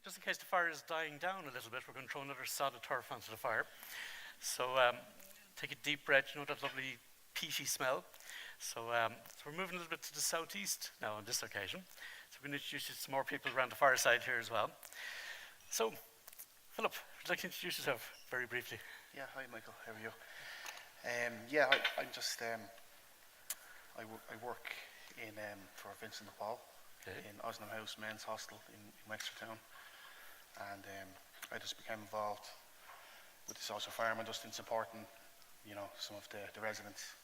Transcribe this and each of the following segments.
Just in case the fire is dying down a little bit, we're going to throw another sod of turf onto the fire. So take a deep breath, you know that lovely peaty smell. So we're moving a little bit to the southeast now on this occasion. So we're going to introduce you to some more people around the fireside here as well. So, Philip, would you like to introduce yourself very briefly? Yeah, hi Michael, how are you? I'm just, I work in for Vincent de Paul in Osnam House Men's Hostel in Wexfordtown. And I just became involved with the social farm and just in supporting, you know, some of the residents.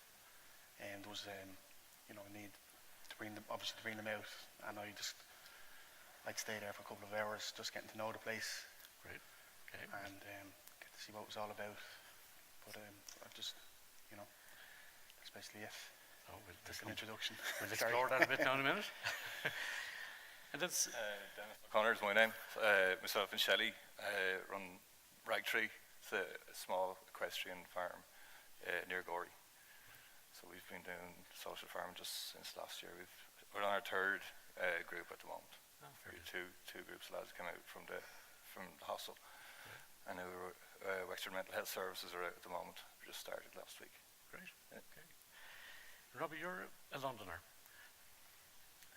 And there was, you know, a need to bring them, obviously to bring them out. And I'd stay there for a couple of hours, just getting to know the place. Great. Okay. And get to see what it was all about. But I've just, you know, that's basically it. Oh, just an introduction. We'll explore that a bit now in a minute. And that's Dennis O'Connor is my name. Myself and Shelley run Ragtree. It's a small equestrian farm near Gorey. So we've been doing social farm just since last year. We're on our third group at the moment. Oh, very two groups of lads came out from the hostel. Yeah. And now Wexford Mental Health Services are out at the moment. We just started last week. Great. Yeah. Okay. Robbie, you're a Londoner.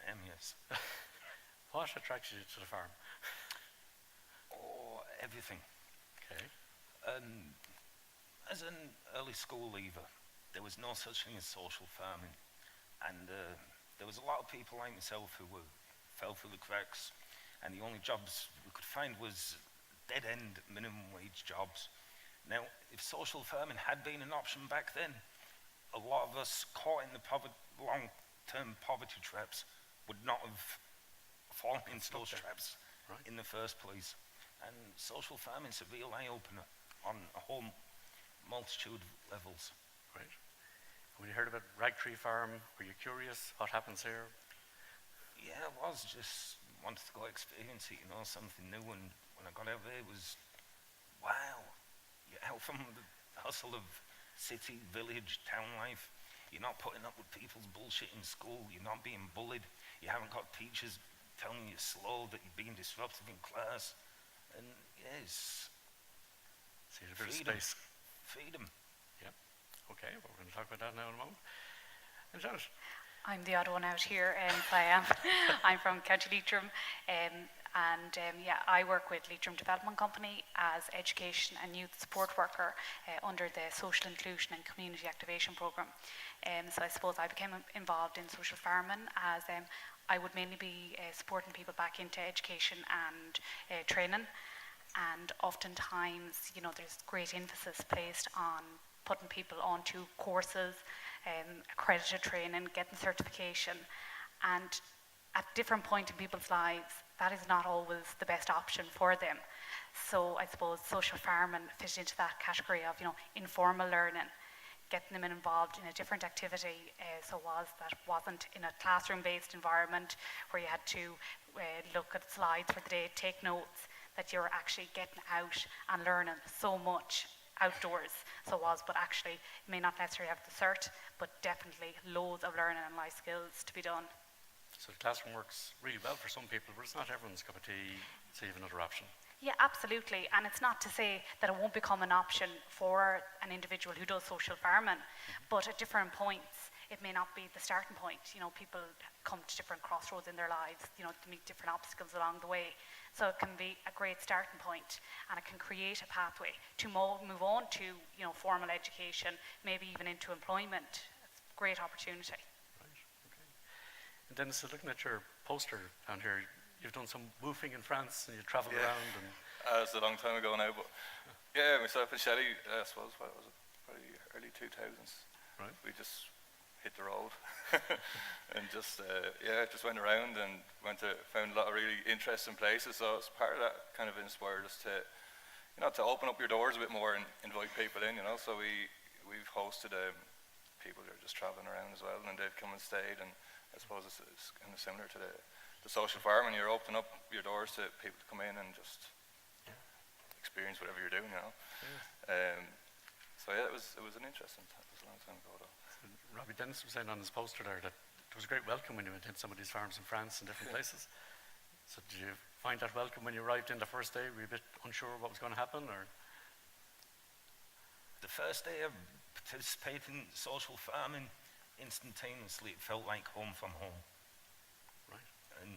I am, yes. What attracted you to the farm? Oh, everything. Okay. As an early school leaver, there was no such thing as social farming. And there was a lot of people like myself who fell through the cracks, and the only jobs we could find was dead-end minimum wage jobs. Now, if social farming had been an option back then, a lot of us caught in the long-term poverty traps would not have fallen into those traps in the first place. And social farming's a real eye-opener on a whole multitude of levels. Right. When you heard about Ragtree Farm, were you curious what happens here? Yeah, I was just wanted to go experience it, you know, something new. And when I got out there, it was, wow, you're out from the hustle of city, village, town life. You're not putting up with people's bullshit in school. You're not being bullied. You haven't got teachers telling you slow, that you're being disruptive in class. And yes, see a bit of space. Freedom. Yeah. Okay, well, we're going to talk about that now in a moment. And Janet? I'm the odd one out here, I am. I'm from County Leitrim, I work with Leitrim Development Company as education and youth support worker under the Social Inclusion and Community Activation Programme. So I suppose I became involved in social farming as I would mainly be supporting people back into education and training. And oftentimes, you know, there's great emphasis placed on putting people onto courses, accredited training, getting certification. And at different point in people's lives, that is not always the best option for them. So I suppose social farming fit into that category of, you know, informal learning, getting them involved in a different activity, that wasn't in a classroom-based environment where you had to look at slides for the day, take notes, that you're actually getting out and learning so much outdoors. But actually may not necessarily have the cert, but definitely loads of learning and life skills to be done. So the classroom works really well for some people, but it's not everyone's cup of tea, so you have another option. Yeah, absolutely. And it's not to say that it won't become an option for an individual who does social farming, but at different points, it may not be the starting point. You know, people come to different crossroads in their lives, you know, to meet different obstacles along the way. So it can be a great starting point, and it can create a pathway to move on to, you know, formal education, maybe even into employment. It's a great opportunity. Right, okay. And Dennis, looking at your poster down here, you've done some woofing in France and you travelled around. And it's a long time ago now, but yeah, myself and Shelley, I suppose, what was it, probably early 2000s. Right. We just hit the road and just went around and found a lot of really interesting places. So it's part of that kind of inspired us to, you know, to open up your doors a bit more and invite people in, you know. So we've hosted people that are just traveling around as well, and they've come and stayed. And I suppose it's kind of similar to the social farm, and you're opening up your doors to people to come in and just experience whatever you're doing, you know. Yeah. So yeah, it was an interesting time. It was a long time ago though. Robbie, Dennis was saying on his poster there that there was a great welcome when you went into some of these farms in France and different places. So did you find that welcome when you arrived in the first day? Were you a bit unsure what was going to happen, or? The first day of participating in social farming, instantaneously it felt like home from home. Right. And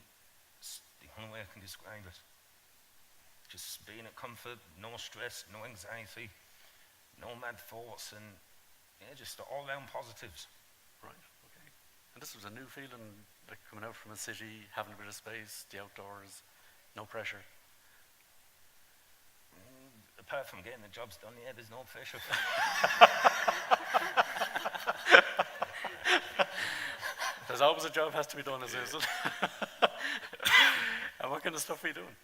it's the only way I can describe it. Just being at comfort, no stress, no anxiety, no mad thoughts, and yeah, just all round positives. Right, okay. And this was a new feeling, like coming out from a city, having a bit of space, the outdoors, no pressure. Apart from getting the jobs done, yeah, there's no pressure. There's always a job has to be done, is it? And what kind of stuff are you doing?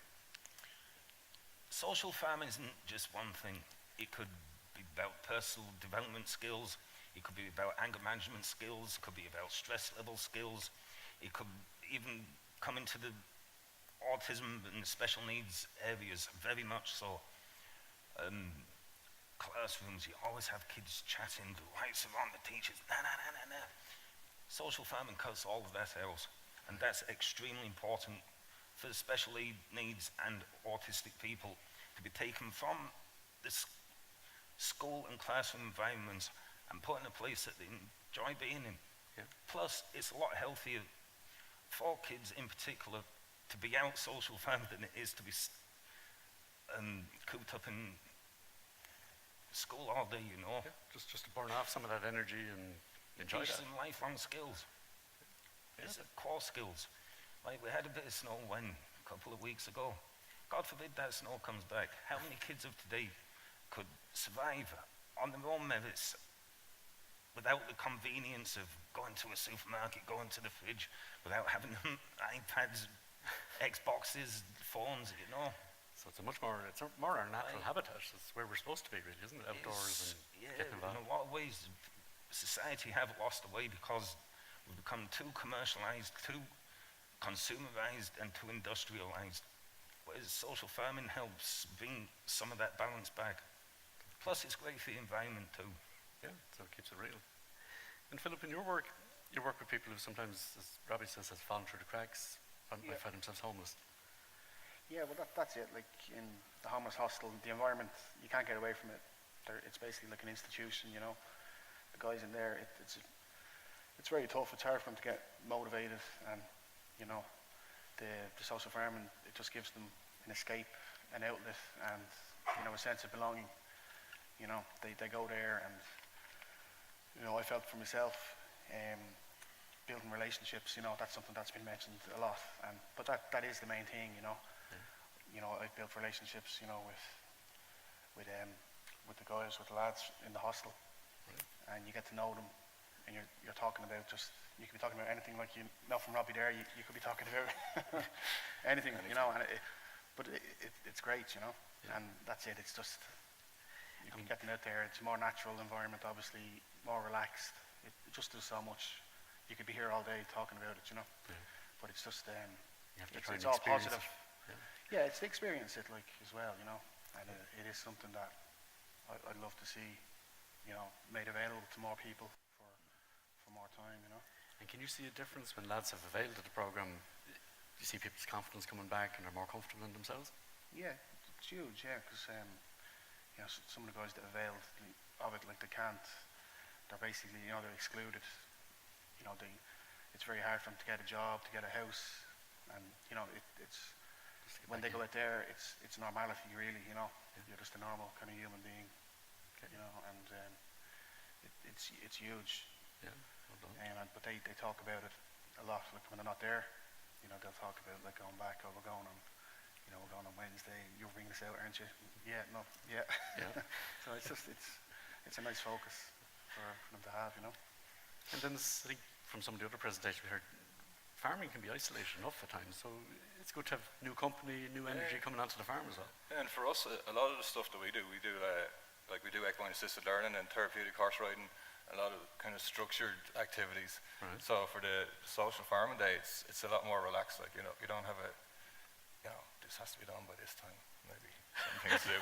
Social farming isn't just one thing. It could be about personal development skills. It could be about anger management skills. It could be about stress level skills. It could even come into the autism and special needs areas, very much so. Classrooms, you always have kids chatting, the lights are on, the teachers, nah. Social farming cuts all of that out, and that's extremely important for the special needs and autistic people to be taken from the school and classroom environments and put in a place that they enjoy being in. Yeah. Plus, it's a lot healthier for kids in particular to be out social farming than it is to be cooped up in school all day, you know. Yeah, just to burn off some of that energy and enjoy Teach that. them lifelong skills. It's core skills. Like we had a bit of snow a couple of weeks ago. God forbid that snow comes back. How many kids of today could survive on their own merits without the convenience of going to a supermarket, going to the fridge, without having iPads, Xboxes, phones, you know? So it's a more our natural habitat. It's where we're supposed to be, really, isn't it? Outdoors and getting in involved. a lot of ways, society have lost the way because we've become too commercialized, too consumerized, and too industrialized. Whereas social farming helps bring some of that balance back. Plus, it's great for the environment too. Yeah, so it keeps it real. And Philip, in your work with people who sometimes, as Robbie says, has fallen through the cracks, and Yeah. find themselves homeless. Yeah, well, that's it. Like in the homeless hostel, the environment, you can't get away from it. It's basically like an institution, you know. The guys in there, it's very tough. It's hard for them to get motivated, and you know, the social farming, it just gives them an escape, an outlet, and you know, a sense of belonging. You know, they go there, and you know, I felt for myself, building relationships. You know, that's something that's been mentioned a lot, but that is the main thing. You know. You know, I've built relationships, you know, with the guys, with the lads in the hostel, and you get to know them, and you're talking about you could be talking about anything, like you know from Robbie there, you could be talking about anything, you know, and it's great, you know, and that's it. It's just you can get them out there. It's a more natural environment, obviously, more relaxed. It just does so much. You could be here all day talking about it, you know, but it's just you have to try it's and all experience positive. it. Yeah, it's to experience it, like, as well, you know, and it is something that I'd love to see, you know, made available to more people for more time, you know. And can you see a difference when lads have availed of the programme? Do you see people's confidence coming back and they're more comfortable in themselves? Yeah, it's huge, yeah, because, you know, some of the guys that availed of it, like, they're basically, you know, they're excluded. You know, it's very hard for them to get a job, to get a house, and, you know, it's when they go out there, it's normality, really, you know. Yeah. You're just a normal kind of human being, you know, and it's huge. Yeah, well done. But they talk about it a lot, like when they're not there, you know, they'll talk about like going back, we're going on Wednesday, you're bringing us out, aren't you? Yeah, no, yeah. Yeah. So it's a nice focus for them to have, you know. And then I think from some of the other presentations we heard, farming can be isolated enough at times, so it's good to have new company, new energy coming onto the farm as well. And for us, a lot of the stuff that we do like we do equine assisted learning and therapeutic horse riding, a lot of kind of structured activities. Right. So for the social farming day, it's a lot more relaxed. Like, you know, you don't have this has to be done by this time, maybe some things to do.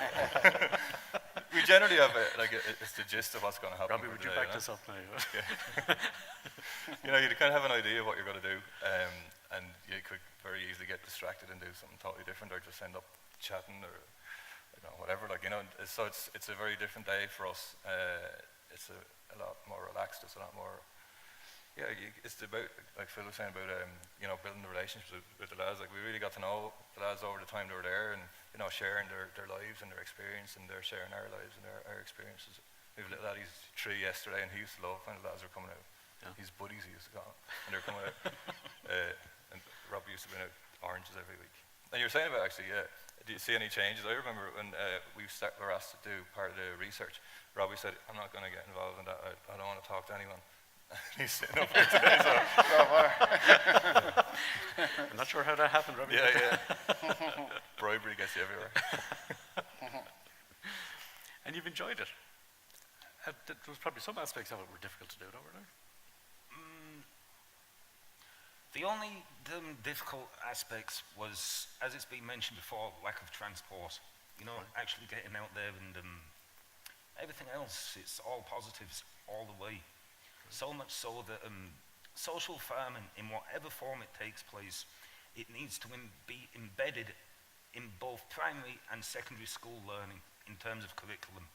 We generally have it's the gist of what's going to happen. Robbie, for would the you day, back know? this up now? You know, you kind of have an idea of what you're going to do, and you could very easily get distracted and do something totally different, or just end up chatting or whatever. So it's a very different day for us. It's a lot more relaxed. It's a lot more. Yeah, it's about, like Phil was saying, about building the relationships with the lads. Like, we really got to know the lads over the time they were there, and sharing their lives and their experience, and they're sharing our lives and our experiences. We have a little lad, he's 3 yesterday, and he used to love when the lads were coming out. Yeah. His buddies, he used to call them, and they're coming out. And Rob used to bring out oranges every week. And you were saying about, actually, do you see any changes? I remember when were asked to do part of the research, Robbie said, I'm not going to get involved in that. I don't want to talk to anyone. He's sitting up here today, so. I'm not sure how that happened, Robbie. Yeah. Bribery gets you everywhere. And you've enjoyed it. There was probably some aspects of it were difficult to do, though, weren't there? The only difficult aspects was, as it's been mentioned before, lack of transport. Actually getting out there, and everything else, it's all positives all the way. So much so that social farming, in whatever form it takes place, it needs to be embedded in both primary and secondary school learning in terms of curriculum.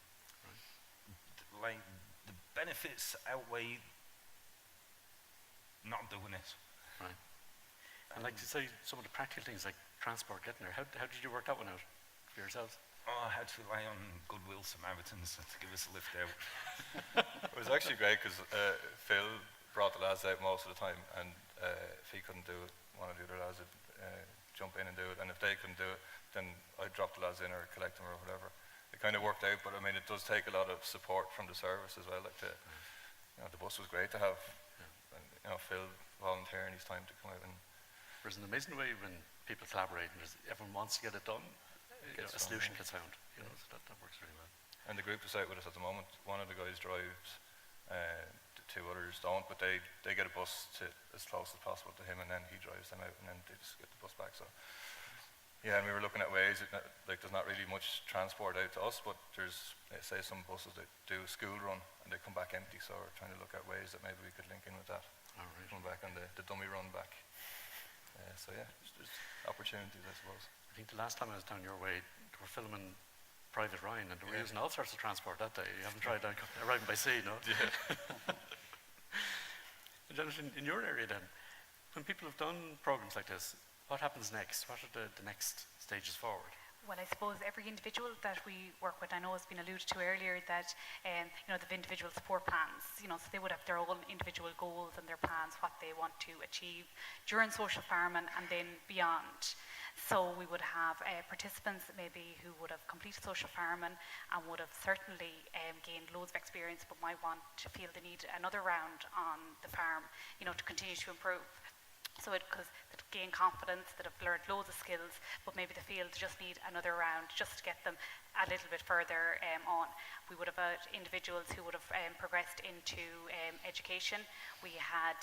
Right. Like, the benefits outweigh not doing it. Right. And like to say, some of the practical things like transport, getting there, how did you work that one out for yourselves? I had to rely on Goodwill Samaritans to give us a lift out. It was actually great because Phil brought the lads out most of the time, and if he couldn't do it, one of the other lads would jump in and do it, and if they couldn't do it, then I'd drop the lads in or collect them or whatever. It kind of worked out, but I mean, it does take a lot of support from the service as well. Like the bus was great to have, and Phil volunteering his time to come out. And there's an amazing way when people collaborate and everyone wants to get it done. A solution gets found, so that works really well. And the group that's out with us at the moment, one of the guys drives, the 2 others don't, but they get a bus to as close as possible to him, and then he drives them out, and then they just get the bus back. So yeah, and we were looking at ways, there's not really much transport out to us, but there's, say, some buses that do a school run and they come back empty, so we're trying to look at ways that maybe we could link in with that. All right. Come back on the dummy run back. So yeah, there's opportunities, I suppose. I think the last time I was down your way, they were filming Private Ryan, and they were using all sorts of transport that day. You haven't tried arriving by sea, no? Yeah. Jonathan, in your area then, when people have done programs like this, what happens next? What are the next stages forward? Well, I suppose every individual that we work with, I know it's been alluded to earlier that, they have individual support plans, so they would have their own individual goals and their plans, what they want to achieve during social farming and then beyond. So we would have participants maybe who would have completed social farming and would have certainly gained loads of experience, but might want to feel they need another round on the farm, to continue to improve. So because they gain confidence, that have learned loads of skills, but maybe they feel they just need another round just to get them a little bit further on. We would have had individuals who would have progressed into education. We had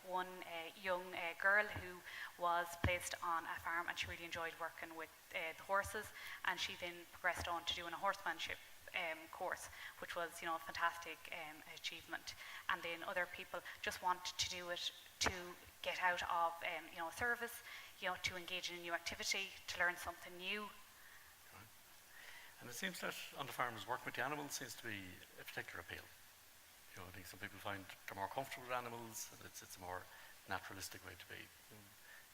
one young girl who was placed on a farm, and she really enjoyed working with the horses, and she then progressed on to doing a horsemanship course, which was a fantastic achievement. And then other people just want to do it to get out of a service, to engage in a new activity, to learn something new. And it seems that on the farms, working with the animals seems to be a particular appeal. I think some people find they're more comfortable with animals, and it's a more naturalistic way to be.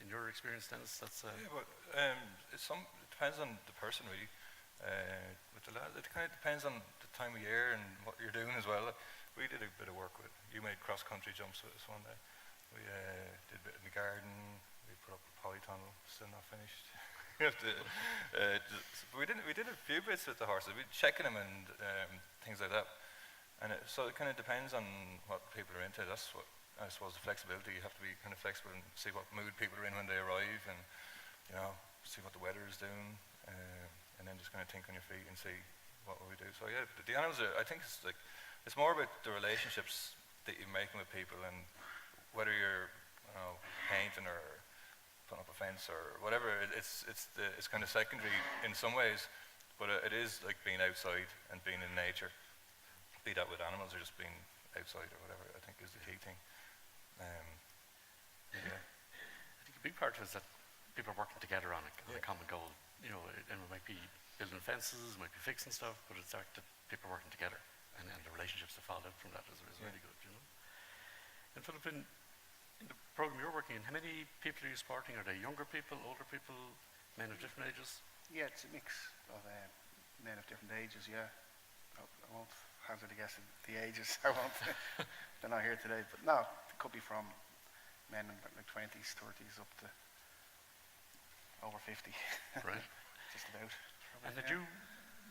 In your experience, Dennis, that's yeah, but it depends on the person really. With the lad, it kind of depends on the time of year and what you're doing as well. We did a bit of work with. You made cross-country jumps with us one day. We did a bit in the garden. We put up a polytunnel, still not finished. We did a few bits with the horses. We checking them and things like that. And so it kind of depends on what people are into. That's what I suppose the flexibility. You have to be kind of flexible and see what mood people are in when they arrive, and see what the weather is doing, and then just kind of think on your feet and see what will we do. So yeah, the animals are. I think it's more about the relationships that you're making with people, and whether you're painting or putting up a fence or whatever. It's kind of secondary in some ways, but it is like being outside and being in nature. Be that with animals or just being outside or whatever, I think is the key thing. Yeah. I think big part of it is that people are working together on a common goal. You know, and it might be building fences, it might be fixing stuff, but it's the fact that people are working together, and the relationships that fall out from that is really good, you know. And Philip, in the program you're working in, how many people are you supporting? Are they younger people, older people, men of different ages? Yeah, it's a mix of men of different ages, yeah. I won't hazard a guess at the ages. I won't. They're not here today. But no, it could be from men in like 20s, 30s up to over 50. Right. Just about. And had you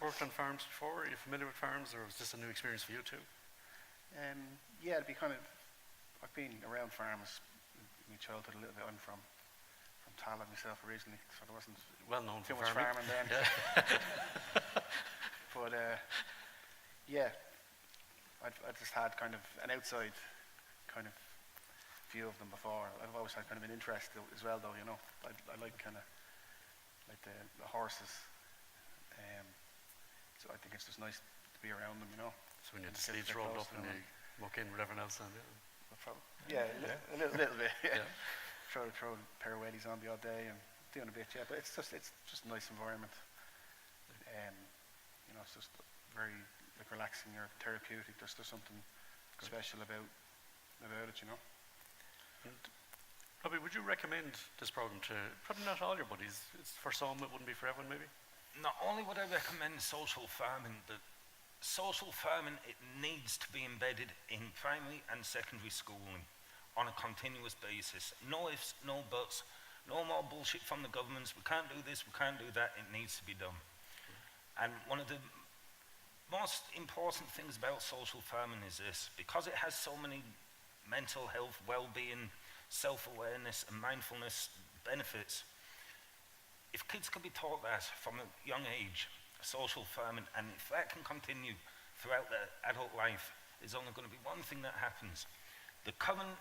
worked on farms before? Are you familiar with farms, or was this a new experience for you too? Yeah, it'd be kind of, I've been around farms in my childhood a little bit. I'm from Tala myself originally, so there wasn't Well known too for much farming. farming then. Yeah. But yeah, I just had kind of an outside kind of view of them before. I've always had kind of an interest as well, though. You know, I like kind of like the horses. So I think it's just nice to be around them. You know. So when you had the And sleeves get rolled close up to and them you muck in with everyone else on it. Yeah, a little bit. Yeah. Yeah. Throw a pair of waddies on the odd day and doing a bit. Yeah, but it's just a nice environment. You know, it's just very like relaxing or therapeutic. There's something special about it. You know. And Robbie, would you recommend this program to probably not all your buddies? It's for some, it wouldn't be for everyone, maybe. Not only would I recommend social farming, but social farming, it needs to be embedded in primary and secondary schooling on a continuous basis. No ifs, no buts, no more bullshit from the governments. We can't do this, we can't do that. It needs to be done. And one of the most important things about social farming is this: because it has so many mental health, well-being, self-awareness and mindfulness benefits, if kids can be taught that from a young age, social farming, and if that can continue throughout their adult life, there's only going to be one thing that happens. The current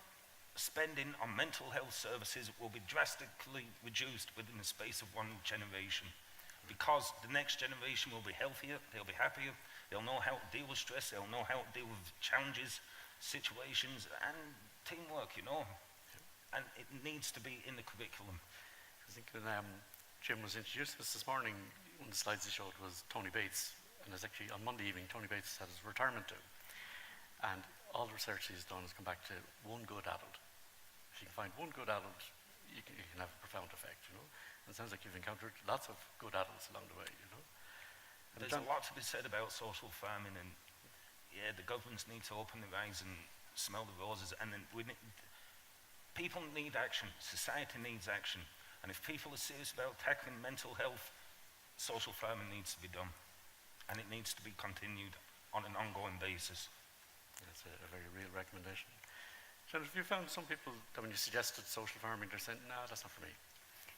spending on mental health services will be drastically reduced within the space of one generation, because the next generation will be healthier, they'll be happier, they'll know how to deal with stress, they'll know how to deal with challenges, situations, and teamwork, you know. And it needs to be in the curriculum. I think when Jim was introducing us this morning, one of the slides he showed was Tony Bates, and it's actually on Monday evening Tony Bates had his retirement due, and all the research he's done has come back to one good adult. If you can find one good adult, you can have a profound effect, you know. And it sounds like you've encountered lots of good adults along the way, you know. And There's a lot to be said about social farming, and yeah, the governments need to open their eyes and smell the roses, and then people need action, society needs action, and if people are serious about tackling mental health, social farming needs to be done, and it needs to be continued on an ongoing basis. That's a very real recommendation. Jennifer, have you found some people that when you suggested social farming, they're saying, no, that's not for me?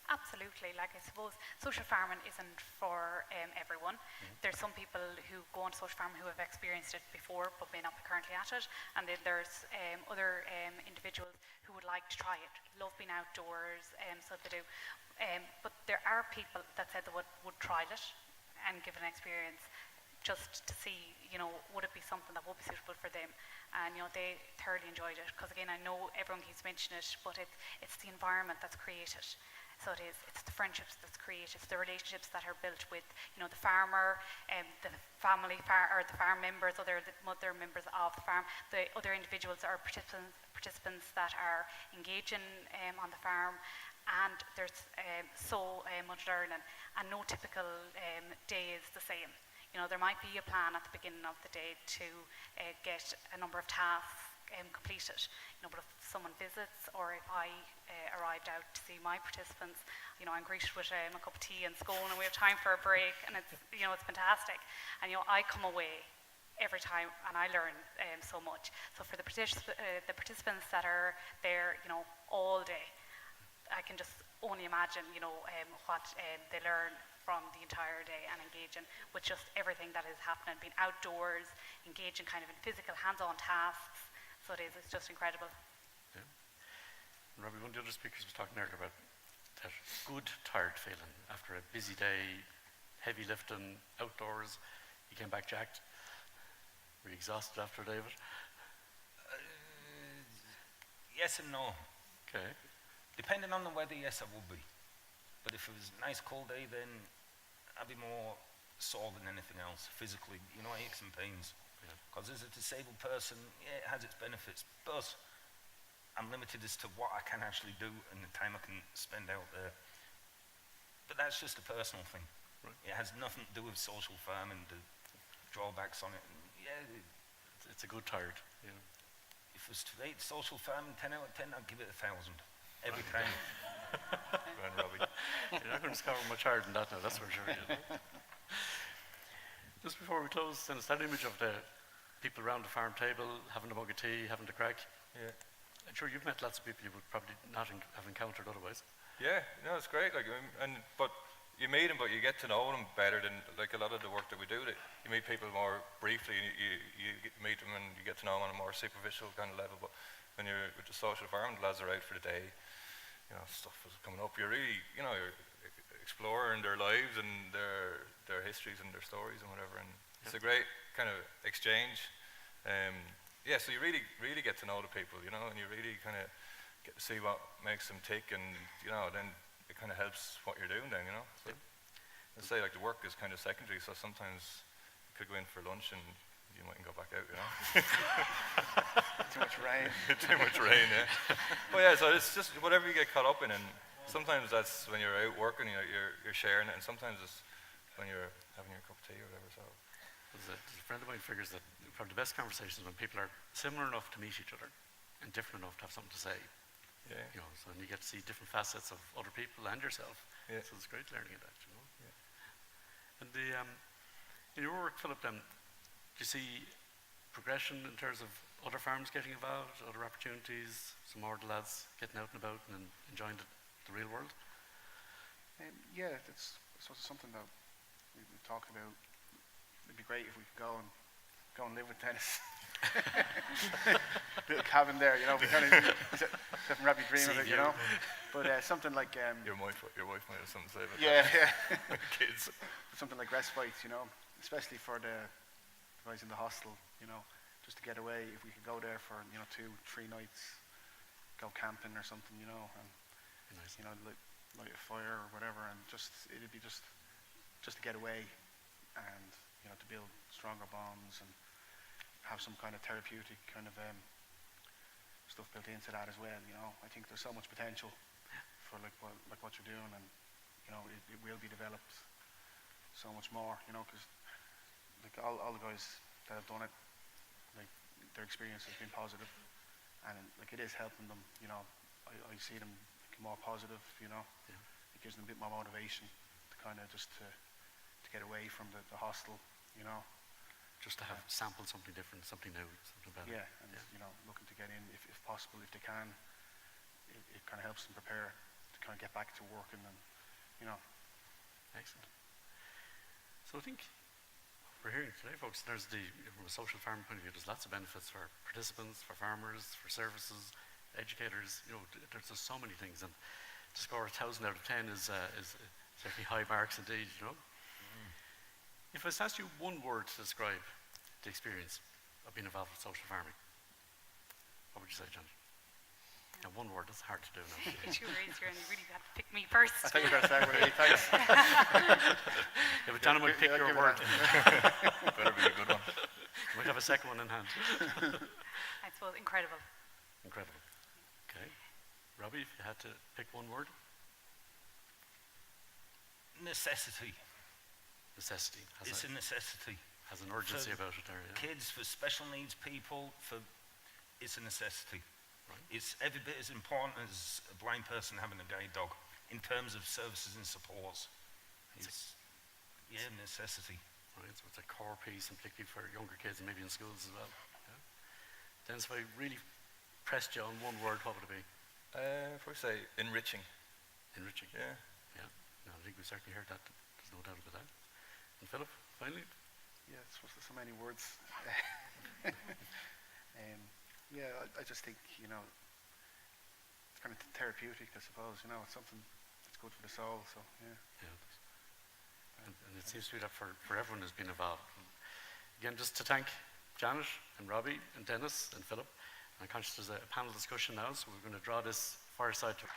Absolutely. Like, I suppose social farming isn't for everyone. There's some people who go on social farming who have experienced it before but may not be currently at it, and then there's other individuals who would like to try it, love being outdoors, so they do. But there are people that said they would try it and give it an experience just to see, you know, would it be something that would be suitable for them. And, you know, they thoroughly enjoyed it, because again, I know everyone keeps mentioning it, but it's the environment that's created. So it's the friendships that's created, it's the relationships that are built with, you know, the farmer, the family or the farm members, the other members of the farm, the other individuals or participants that are engaging on the farm, and there's so much learning, and no typical day is the same. You know, there might be a plan at the beginning of the day to get a number of tasks completed. You know, but if someone visits, or if I arrived out to see my participants, you know, I'm greeted with a cup of tea and scone, and we have time for a break, and it's, you know, it's fantastic. And, you know, I come away every time and I learn so much. So for the participants that are there, you know, all day, I can just only imagine, you know, what they learn from the entire day, and engaging with just everything that is happening, being outdoors, engaging kind of in physical hands-on tasks. So it's just incredible. Yeah. And Robbie, one of the other speakers was talking earlier about that good tired feeling after a busy day, heavy lifting, outdoors. You came back jacked. Were you exhausted after a day of it? Yes and no. Okay. Depending on the weather, yes, I would be. But if it was a nice cold day, then I'd be more sore than anything else, physically, aches and pains. Because as a disabled person, yeah, it has its benefits, but I'm limited as to what I can actually do and the time I can spend out there. But that's just a personal thing. Right. It has nothing to do with social farming, the drawbacks on it. And yeah, It's a good tired. Yeah. if it was to rate social farming 10 out of 10, I'd give it 1,000 every time. Go on, Robbie. You're not going to discover much higher than that now, that's for sure. Yeah. Just before we close, Dennis, that image of the people around the farm table, having a mug of tea, having the crack, Yeah. I'm sure you've met lots of people you would probably not have encountered otherwise. Yeah, no, it's great. Like, but you meet them, but you get to know them better than like a lot of the work that we do. That you meet people more briefly, and meet them and you get to know them on a more superficial kind of level. But when you're with the social farm, the lads are out for the day. Stuff is coming up. You're really, you're exploring their lives and their histories and their stories and whatever. And it's a great kind of exchange. Yeah, so you really get to know the people, and you really kind of get to see what makes them tick, and then it kind of helps what you're doing then, So I'd say like the work is kind of secondary, so sometimes you could go in for lunch and you mightn't go back out, Too much rain. Too much rain, yeah. But yeah, so it's just whatever you get caught up in, and sometimes that's when you're out working, you're sharing it, and sometimes it's when you're having your cup of tea or whatever. So There's a friend of mine figures that probably the best conversations when people are similar enough to meet each other and different enough to have something to say. yeah, So and you get to see different facets of other people and yourself. Yeah. So it's great learning that, Yeah. And in your work, Philip, do you see progression in terms of other farms getting involved, other opportunities, some more of the lads getting out and about and enjoying the real world? Yeah, it's sort of something that we've talked about. It'd be great if we could go and live with Dennis. Little cabin there, we kind of have Robbie dream of it, But something like your wife might have something to say about yeah, that. Kids. something like respite, especially for the guys in the hostel, just to get away. If we could go there for 2-3 nights, go camping or something, and Nice. light a fire or whatever, and it'd be just to get away and to build stronger bonds and have some kind of therapeutic kind of stuff built into that as well. I think there's so much potential for like what you're doing, and it will be developed so much more. Because like all the guys that have done it, like their experience has been positive, and like it is helping them. I see them more positive. It gives them a bit more motivation to kind of just to get away from the hostel. Just to have sampled something different, something new, something better. Yeah, and looking to get in if possible, if they can. It kind of helps them prepare to kind of get back to working, and Excellent. So I think we're hearing today, folks, from a social farming point of view, there's lots of benefits for participants, for farmers, for services, educators. There's just so many things, and to score 1,000 out of 10 is certainly high marks indeed. If I was to ask you one word to describe the experience of being involved with social farming, what would you say, John? Now, one word, that's hard to do now. It's your easier, and you really have to pick me first. I thought you were going to start with it. Thanks. Yeah, but John might pick your give it word. Better be a good one. You might have a second one in hand. I suppose incredible. Incredible. Okay. Robbie, if you had to pick one word? Necessity. Necessity. It's a necessity. Has an urgency For about it there, yeah. Kids, for special needs people, it's a necessity. Right. It's every bit as important as a blind person having a guide dog in terms of services and supports. It's necessity. Right, so it's a core piece, and particularly for younger kids and maybe in schools as well. Yeah. Dennis, if I really pressed you on one word, what would it be? If I say enriching. Enriching. Yeah. Yeah. No, I think we certainly heard that. There's no doubt about that. And Philip, finally? Yeah, it's supposed to so many words. Yeah, I just think, it's kind of therapeutic, I suppose. It's something that's good for the soul, so yeah. Yeah. And it seems to be that for everyone who's been involved. Again, just to thank Janet and Robbie and Dennis and Philip. I'm conscious there's a panel discussion now, so we're going to draw this Fireside Chat.